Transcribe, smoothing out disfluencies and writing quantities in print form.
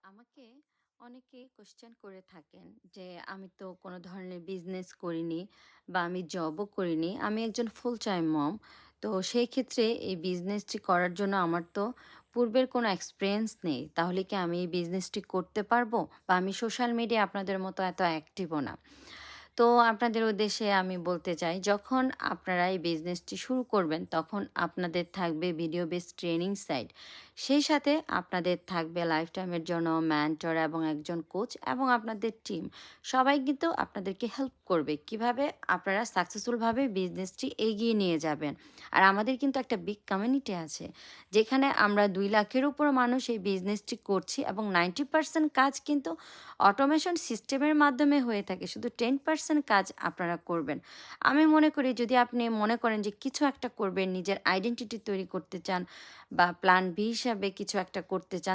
আমাকে অনেকে কোশ্চেন করে থাকেন যে আমি তো কোনো ধরনের বিজনেস করিনি বা আমি জবও করিনি। আমি একজন ফুল টাইম মম। তো সেই ক্ষেত্রে এই বিজনেসটি করার জন্য আমার তো পূর্বের কোনো এক্সপেরিয়েন্স নেই। তাহলে কি আমি এই বিজনেসটি করতে পারবো? বা আমি সোশ্যাল মিডিয়ায় আপনাদের মতো এত অ্যাক্টিভও না। তো আপনাদের উদ্দেশ্যে আমি বলতে চাই, যখন আপনারা এই বিজনেসটি শুরু করবেন, তখন আপনাদের থাকবে ভিডিও বেস ট্রেনিং সাইট। সেই সাথে আপনাদের থাকবে লাইফ টাইমের জন্য মেন্টর এবং একজন কোচ এবং আপনাদের টিম। সবাই কিন্তু আপনাদেরকে হেল্প করবে। কিভাবে আপনারা সাকসেসফুলভাবে বিজনেসটি এগিয়ে নিয়ে যাবেন। আর আমাদের কিন্তু একটা বিগ কমিউনিটি আছে, যেখানে আমরা ২ লাখের উপর মানুষ এই বিজনেসটি করছি এবং 90% কাজ কিন্তু অটোমেশন সিস্টেমের মাধ্যমে হয়ে থাকে। শুধু 10% কাজ আপনারা করবেন। আমি মনে করি যদি আপনি মনে করেন যে কিছু একটা করবেন, নিজের আইডেন্টিটি তৈরি করতে চান বা প্ল্যান বি হিসাবে কিছু একটা করতে চান